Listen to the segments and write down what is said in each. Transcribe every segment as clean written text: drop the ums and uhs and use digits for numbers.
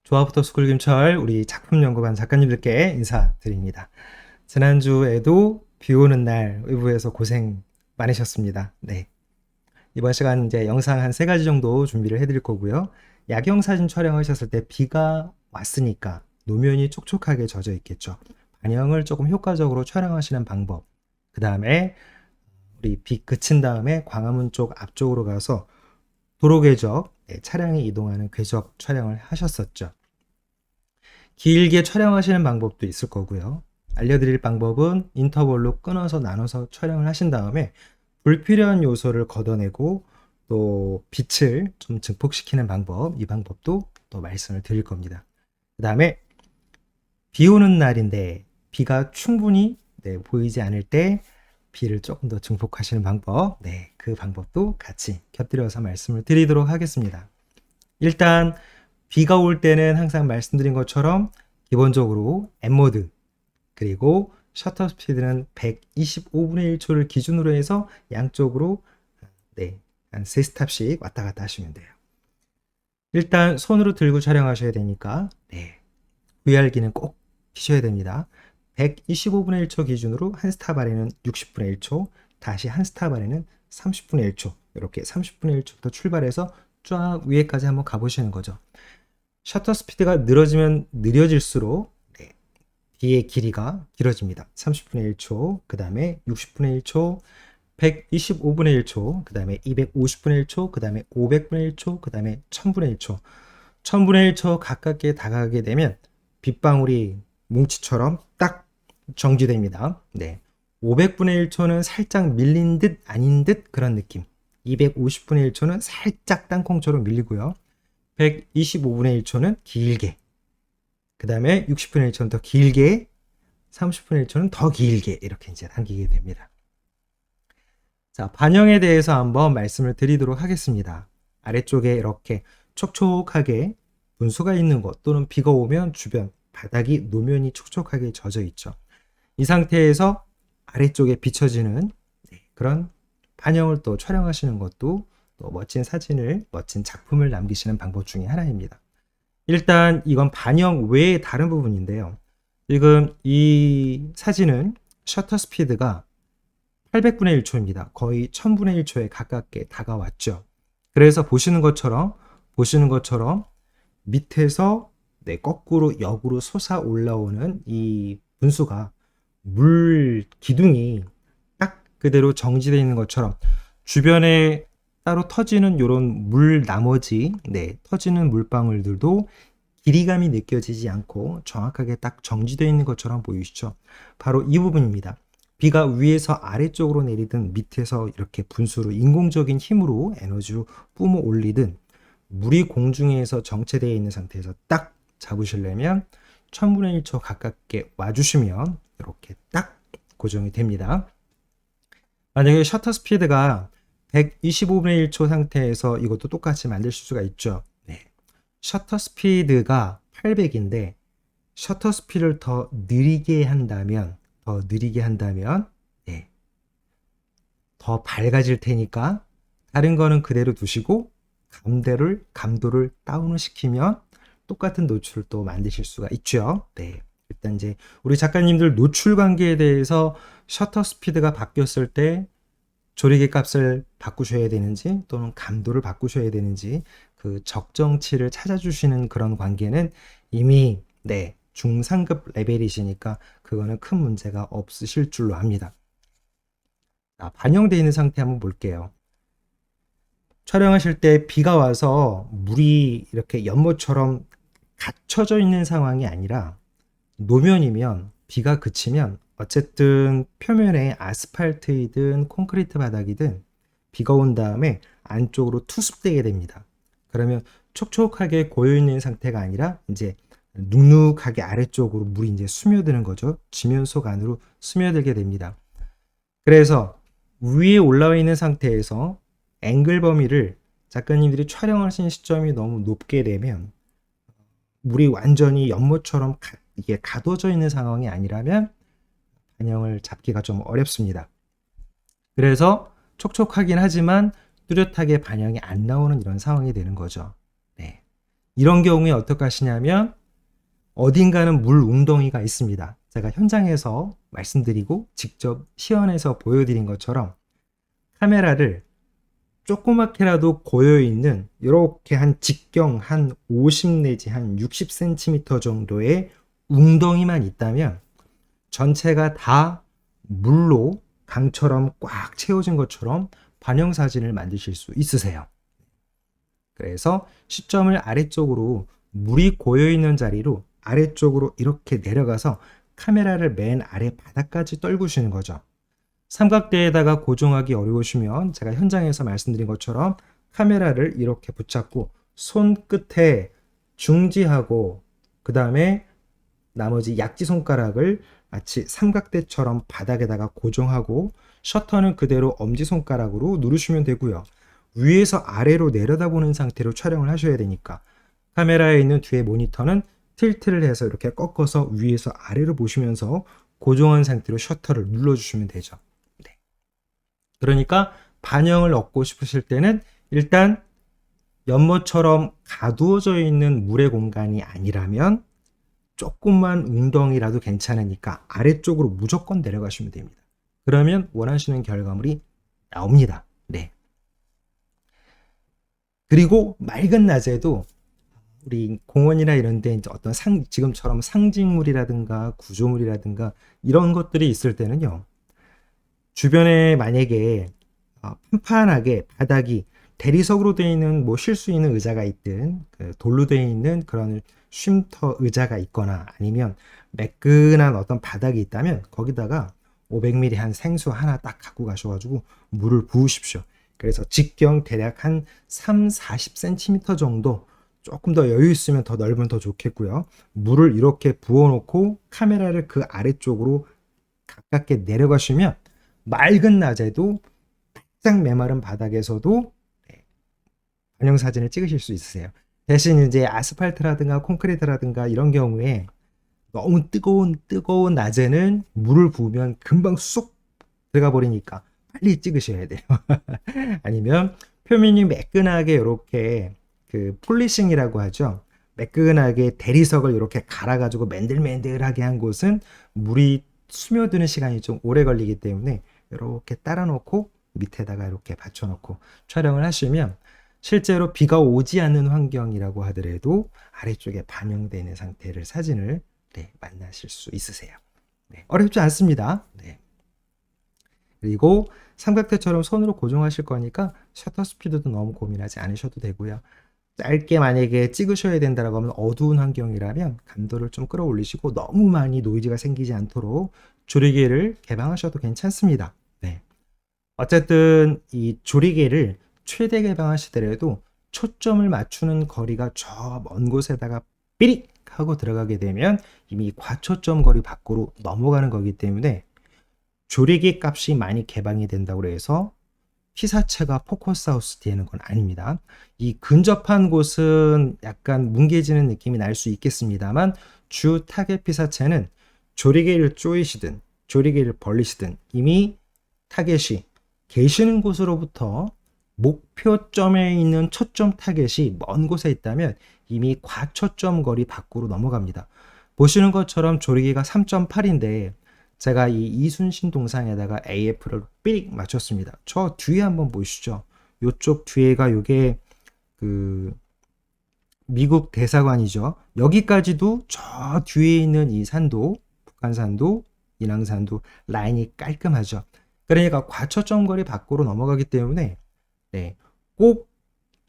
조합부터 스쿨 김철 우리 작품연구반 작가님들께 인사드립니다. 지난주에도 비 오는 날 외부에서 고생 많으셨습니다. 네. 이번 시간 이제 영상 한 3가지 정도 준비를 해드릴 거고요. 야경 사진 촬영하셨을 때 비가 왔으니까 노면이 촉촉하게 젖어 있겠죠. 반영을 조금 효과적으로 촬영하시는 방법. 그 다음에 우리 비 그친 다음에 광화문 쪽 앞쪽으로 가서 도로 궤적, 차량이 이동하는 궤적 촬영을 하셨었죠. 길게 촬영하시는 방법도 있을 거고요. 알려드릴 방법은 인터벌로 끊어서 나눠서 촬영을 하신 다음에 불필요한 요소를 걷어내고 또 빛을 좀 증폭시키는 방법, 이 방법도 또 말씀을 드릴 겁니다. 그 다음에 비 오는 날인데 비가 충분히 보이지 않을 때 비를 조금 더 증폭하시는 방법, 그 방법도 같이 곁들여서 말씀을 드리도록 하겠습니다. 일단 비가 올 때는 항상 말씀드린 것처럼 기본적으로 M모드 그리고 셔터 스피드는 125분의 1초를 기준으로 해서 양쪽으로 한 3스탑씩 왔다 갔다 하시면 돼요. 일단 손으로 들고 촬영하셔야 되니까 VR기는 꼭 키셔야 됩니다. 125분의 1초 기준으로 한 스탑 아래는 60분의 1초, 다시 한 스탑 아래는 30분의 1초, 이렇게 30분의 1초부터 출발해서 쫙 위에까지 한번 가보시는 거죠. 셔터 스피드가 늘어지면 느려질수록 비의 길이가 길어집니다. 30분의 1초, 그 다음에 60분의 1초, 125분의 1초, 그 다음에 250분의 1초, 그 다음에 500분의 1초, 그 다음에 1000분의 1초. 1000분의 1초 가깝게 다가가게 되면 빗방울이 뭉치처럼 딱 정지됩니다. 500분의 1초는 살짝 밀린 듯 아닌 듯 그런 느낌. 250분의 1초는 살짝 땅콩처럼 밀리고요. 125분의 1초는 길게, 그 다음에 60분의 1초는 더 길게, 30분의 1초는 더 길게 이렇게 이제 당기게 됩니다. 자, 반영에 대해서 한번 말씀을 드리도록 하겠습니다. 아래쪽에 이렇게 촉촉하게 분수가 있는 곳 또는 비가 오면 주변 바닥이 노면이 촉촉하게 젖어 있죠. 이 상태에서 아래쪽에 비춰지는 그런 반영을 또 촬영하시는 것도 또 멋진 사진을, 멋진 작품을 남기시는 방법 중에 하나입니다. 일단 이건 반영 외의 다른 부분인데요. 지금 이 사진은 셔터 스피드가 800분의 1초입니다. 거의 1000분의 1초에 가깝게 다가왔죠. 그래서 보시는 것처럼 밑에서 거꾸로 역으로 솟아 올라오는 이 분수가 물 기둥이 딱 그대로 정지되어 있는 것처럼 주변에 따로 터지는 이런 물 나머지 터지는 물방울들도 길이감이 느껴지지 않고 정확하게 딱 정지되어 있는 것처럼 보이시죠? 바로 이 부분입니다. 비가 위에서 아래쪽으로 내리든 밑에서 이렇게 분수로 인공적인 힘으로 에너지로 뿜어 올리든 물이 공중에서 정체되어 있는 상태에서 딱 잡으시려면 1000분의 1초 가깝게 와주시면 이렇게 딱 고정이 됩니다. 만약에 셔터 스피드가 125분의 1초 상태에서 이것도 똑같이 만드실 수가 있죠. 셔터 스피드가 800인데 셔터 스피드를 더 느리게 한다면 더 밝아질 테니까 다른 거는 그대로 두시고 감도를 다운을 시키면 똑같은 노출을 또 만드실 수가 있죠. 일단 이제 우리 작가님들 노출 관계에 대해서 셔터 스피드가 바뀌었을 때 조리개 값을 바꾸셔야 되는지 또는 감도를 바꾸셔야 되는지 그 적정치를 찾아주시는 그런 관계는 이미 중상급 레벨이시니까 그거는 큰 문제가 없으실 줄로 압니다. 자, 반영되어 있는 상태 한번 볼게요. 촬영하실 때 비가 와서 물이 이렇게 연못처럼 갇혀져 있는 상황이 아니라 노면이면 비가 그치면 어쨌든 표면에 아스팔트이든 콘크리트 바닥이든 비가 온 다음에 안쪽으로 투습되게 됩니다. 그러면 촉촉하게 고여있는 상태가 아니라 이제 눅눅하게 아래쪽으로 물이 이제 스며드는 거죠. 지면 속 안으로 스며들게 됩니다. 그래서 위에 올라와 있는 상태에서 앵글 범위를 작가님들이 촬영하신 시점이 너무 높게 되면 물이 완전히 연못처럼 이게 가둬져 있는 상황이 아니라면 반영을 잡기가 좀 어렵습니다. 그래서 촉촉하긴 하지만 뚜렷하게 반영이 안 나오는 이런 상황이 되는 거죠. 이런 경우에 어떻게 하시냐면 어딘가는 물 웅덩이가 있습니다. 제가 현장에서 말씀드리고 직접 시연해서 보여드린 것처럼 카메라를 조그맣게라도 고여있는 이렇게 한 직경 한 50 내지 한 60cm 정도의 웅덩이만 있다면 전체가 다 물로 강처럼 꽉 채워진 것처럼 반영 사진을 만드실 수 있으세요. 그래서 시점을 아래쪽으로 물이 고여있는 자리로 아래쪽으로 이렇게 내려가서 카메라를 맨 아래 바닥까지 떨구시는 거죠. 삼각대에다가 고정하기 어려우시면 제가 현장에서 말씀드린 것처럼 카메라를 이렇게 붙잡고 손끝에 중지하고 그 다음에 나머지 약지 손가락을 마치 삼각대처럼 바닥에다가 고정하고 셔터는 그대로 엄지손가락으로 누르시면 되고요. 위에서 아래로 내려다보는 상태로 촬영을 하셔야 되니까 카메라에 있는 뒤에 모니터는 틸트를 해서 이렇게 꺾어서 위에서 아래로 보시면서 고정한 상태로 셔터를 눌러주시면 되죠. 네. 그러니까 반영을 얻고 싶으실 때는 일단 연못처럼 가두어져 있는 물의 공간이 아니라면 조금만 웅덩이라도 괜찮으니까 아래쪽으로 무조건 내려가시면 됩니다. 그러면 원하시는 결과물이 나옵니다. 네. 그리고 맑은 낮에도 우리 공원이나 이런 데 이제 어떤 지금처럼 상징물이라든가 구조물이라든가 이런 것들이 있을 때는요. 주변에 만약에 판판하게 바닥이 대리석으로 되어 있는 뭐 쉴 수 있는 의자가 있든 돌로 되어 있는 그런 쉼터 의자가 있거나 아니면 매끈한 어떤 바닥이 있다면 거기다가 500ml 한 생수 하나 딱 갖고 가셔가지고 물을 부으십시오. 그래서 직경 대략 한 3-40cm 정도 조금 더 여유 있으면 더 넓으면 더 좋겠고요. 물을 이렇게 부어놓고 카메라를 그 아래쪽으로 가깝게 내려가시면 맑은 낮에도 딱 메마른 바닥에서도 반영 사진을 찍으실 수 있으세요. 대신 이제 아스팔트라든가 콘크리트라든가 이런 경우에 너무 뜨거운 낮에는 물을 부으면 금방 쏙 들어가 버리니까 빨리 찍으셔야 돼요. 아니면 표면이 매끈하게 이렇게 그 폴리싱이라고 하죠. 매끈하게 대리석을 이렇게 갈아가지고 맨들맨들하게 한 곳은 물이 스며드는 시간이 좀 오래 걸리기 때문에 이렇게 따라 놓고 밑에다가 이렇게 받쳐놓고 촬영을 하시면 실제로 비가 오지 않는 환경이라고 하더라도 아래쪽에 반영되어 있는 상태를 사진을 만나실 수 있으세요. 네, 어렵지 않습니다. 네. 그리고 삼각대처럼 손으로 고정하실 거니까 셔터 스피드도 너무 고민하지 않으셔도 되고요. 짧게 만약에 찍으셔야 된다고 하면 어두운 환경이라면 감도를 좀 끌어올리시고 너무 많이 노이즈가 생기지 않도록 조리개를 개방하셔도 괜찮습니다. 네. 어쨌든 이 조리개를 최대 개방하시더라도 초점을 맞추는 거리가 저 먼 곳에다가 삐릭 하고 들어가게 되면 이미 과초점 거리 밖으로 넘어가는 거기 때문에 조리개 값이 많이 개방이 된다고 해서 피사체가 포커스하우스 되는 건 아닙니다. 이 근접한 곳은 약간 뭉개지는 느낌이 날 수 있겠습니다만 주 타겟 피사체는 조리개를 조이시든 조리개를 벌리시든 이미 타겟이 계시는 곳으로부터 목표점에 있는 초점 타겟이 먼 곳에 있다면 이미 과초점 거리 밖으로 넘어갑니다. 보시는 것처럼 조리개가 3.8인데 제가 이 이순신 동상에다가 AF를 삑 맞췄습니다. 저 뒤에 한번 보시죠. 이쪽 뒤에가 요게 그 미국 대사관이죠. 여기까지도 저 뒤에 있는 이 산도, 북한산도, 인왕산도 라인이 깔끔하죠. 그러니까 과초점 거리 밖으로 넘어가기 때문에 꼭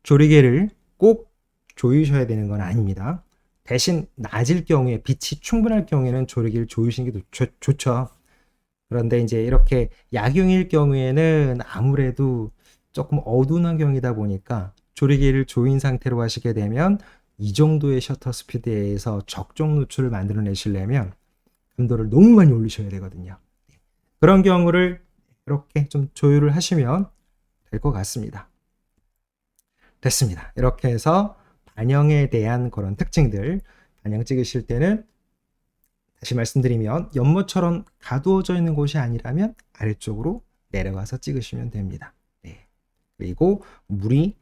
조리개를 꼭 조이셔야 되는 건 아닙니다. 대신 낮일 경우에 빛이 충분할 경우에는 조리개를 조이시는 게 좋죠. 그런데 이제 이렇게 야경일 경우에는 아무래도 조금 어두운 환경이다 보니까 조리개를 조인 상태로 하시게 되면 이 정도의 셔터 스피드에서 적정 노출을 만들어내시려면 감도를 너무 많이 올리셔야 되거든요. 그런 경우를 이렇게 좀 조율을 하시면 될 것 같습니다. 됐습니다. 이렇게 해서 반영에 대한 그런 특징들, 반영 찍으실 때는 다시 말씀드리면 연못처럼 가두어져 있는 곳이 아니라면 아래쪽으로 내려가서 찍으시면 됩니다. 네. 그리고 물이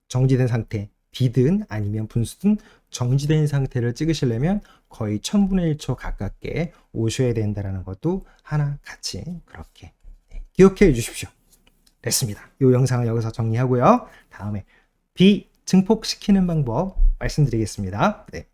정지된 상태, B든 아니면 분수든 정지된 상태를 찍으시려면 거의 1000분의 1초 가깝게 오셔야 된다는 것도 하나 같이 그렇게 기억해 주십시오. 됐습니다. 이 영상은 여기서 정리하고요. 다음에 B 증폭시키는 방법 말씀드리겠습니다. 네.